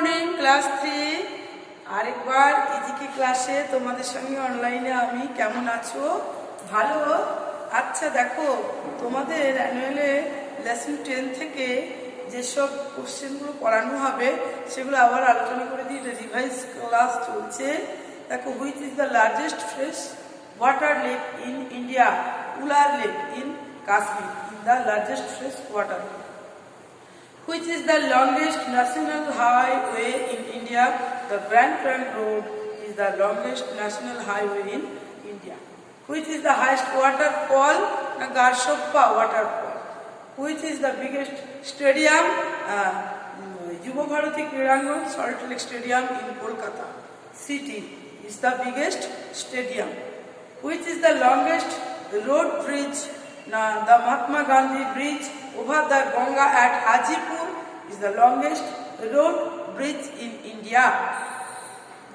Morning class 3 আরেকবার ইজিকে ক্লাসে তোমাদের সঙ্গে অনলাইনে আমি কেমন আছো? ভালো? আচ্ছা দেখো, তোমাদের অ্যানুয়ালে লেসন 10 থেকে যেসব কোশ্চেনগুলো পড়ানো হবে সেগুলো আবার আলোচনা করে দিই। রিভাইজ ক্লাস চলছে। দেখো, which is the largest fresh water lake in India? Wular lake in Kashmir in the largest fresh water. Which is the longest national highway in India? The Grand Trunk Road is the longest national highway in India. Which is the highest waterfall? The Garshoppa waterfall. Which is the biggest stadium? Yuva Bharati Kridangan Salt Lake Stadium in Kolkata city is the biggest stadium. Which is the longest road bridge? The Mahatma Gandhi Bridge over the Ganga at Hajipur is the longest road bridge in India.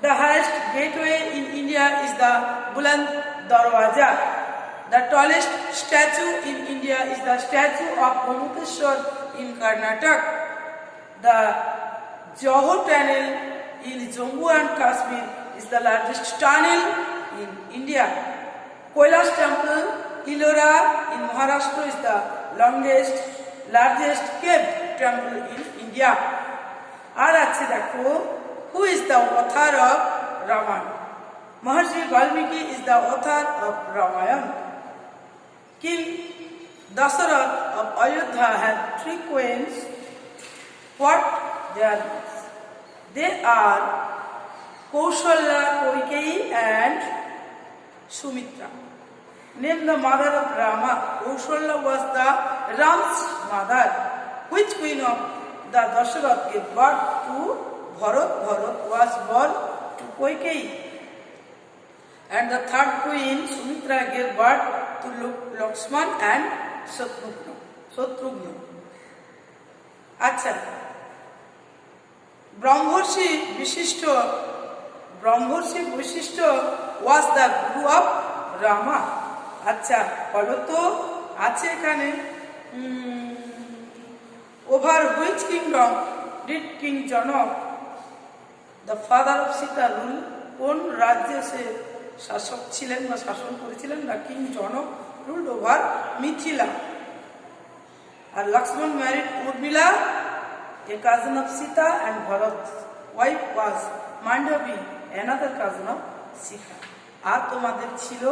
The highest gateway in India is the Buland Darwaja. The tallest statue in India is the statue of Gomukteshwar in Karnataka. The Johor Tunnel in Jammu and Kashmir is the largest tunnel in India. Kailash Temple Ellora in Maharashtra is the largest cave temple in India. আর আছে দেখো, who is the author of Ramayana? Maharshi Valmiki is the author of Ramayana. King Dasarath of Ayodhya had 3 queens. What they are? They are Kaushalya, Kaikeyi and Sumitra. Name the mother of Rama. Kaushalya was the Ram's mother. Which queen of the Dasarath gave birth to Bharat? Bharat was born to Kaikeyi. And the third queen, Sumitra, gave birth to Lakshman and Shatrugna. আচ্ছা, ব্রহ্মর্ষি বৈশিষ্ট্য was the guru of Rama. আচ্ছা, বলো তো, আছে এখানে over which kingdom did King Janak, the father of Sita, rule? কোন রাজ্যে সে শাসক ছিলেন বা শাসন করেছিলেন? না, কিং জনক ruled over Mithila. R Lakshman married Urmila, a cousin of Sita, and Bharat's wife was Mandavi, another cousin of Sita. আর তোমাদের ছিল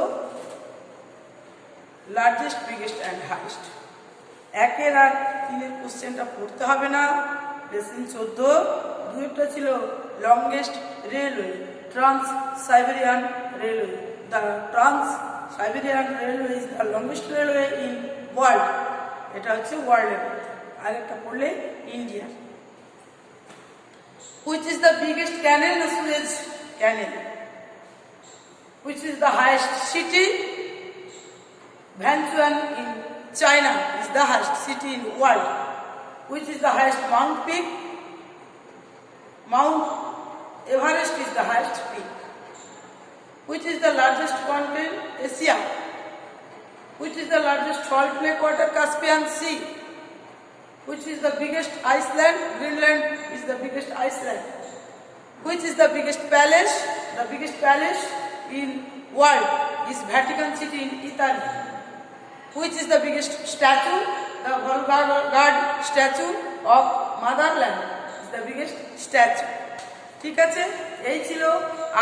লার্জেস্ট, বিগেস্ট অ্যান্ড হাইস্ট। 1 আর 3 কোশ্চেনটা পড়তে হবে না। লেসন 14 দুইটা ছিল longest railway, trans Siberian railway. The trans Siberian railway is the longest railway in world. এটা হচ্ছে ওয়ার্ল্ডের। আর একটা পড়লে India. Which is the biggest canal? The Suez Canal. Which is the highest city? Wenchuan in China is the highest city in the world. Which is the highest Mount peak? Mount Everest is the highest peak. Which is the largest continent? Asia. Which is the largest salt lake water? Caspian Sea. Which is the biggest Iceland? Greenland is the biggest Iceland. Which is the biggest palace? The biggest palace in world is Vatican City in Italy. Which is the biggest statue? The God statue of Motherland is the biggest statue. ঠিক আছে, এই ছিল।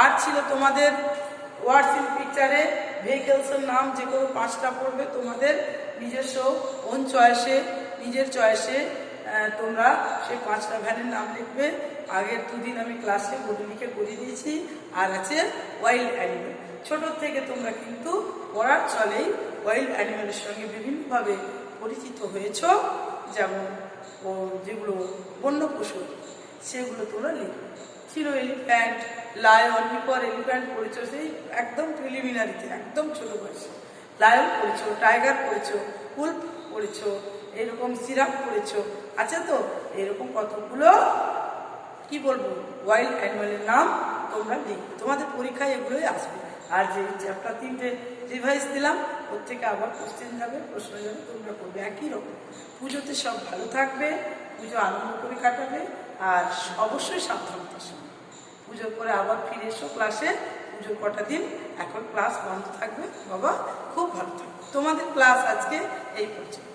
আর ছিল তোমাদের words in পিকচারে ভেহিকেলসের নাম যে কোনো 5টা পড়বে তোমাদের নিজস্ব ওন চয়েসে, নিজের চয়েসে তোমরা সেই 5টা ভ্যানের নাম লিখবে। আগের 2 দিন আমি ক্লাসে বোর্ডে লিখে করিয়ে দিয়েছি। আর আছে ওয়াইল্ড অ্যানিমেল। ছোটোর থেকে তোমরা কিন্তু পড়ার চলেই ওয়াইল্ড অ্যানিমেলের সঙ্গে বিভিন্নভাবে পরিচিত হয়েছ। যেমন যেগুলো বন্য পশু সেগুলো তোমরা লিখবে। ছিল এলিফ্যান্ট, লায়ন, বিপর এলিফ্যান্ট পড়েছ সেই একদম প্রিলিমিনারিতে, একদম ছোটো বয়সে। লায়ন পড়েছো, টাইগার পড়েছো, উল্ফ পড়েছো, এরকম জিরাফ পড়েছো। আচ্ছা, তো এরকম কতগুলো কি বলবো ওয়াইল্ড অ্যানিমেলের নাম তোমরা লিখবে। তোমাদের পরীক্ষায় এগুলোই আসবে। আর যে চ্যাপ্টার 3টে রিভাইজ দিলাম ওর থেকে আবার কোশ্চেন যাবে, প্রশ্ন যাবে, তোমরা করবে একই রকম। পুজোতে সব ভালো থাকবে, পুজো আনন্দ করে কাটাবে। আর অবশ্যই সাবধানতার সঙ্গে পুজোর পরে আবার ফিরে এসো ক্লাসে। পুজোর কটা দিন এখন ক্লাস বন্ধ থাকবে বাবা, খুব ভালো থাকবে। তোমাদের ক্লাস আজকে এই পর্যন্ত।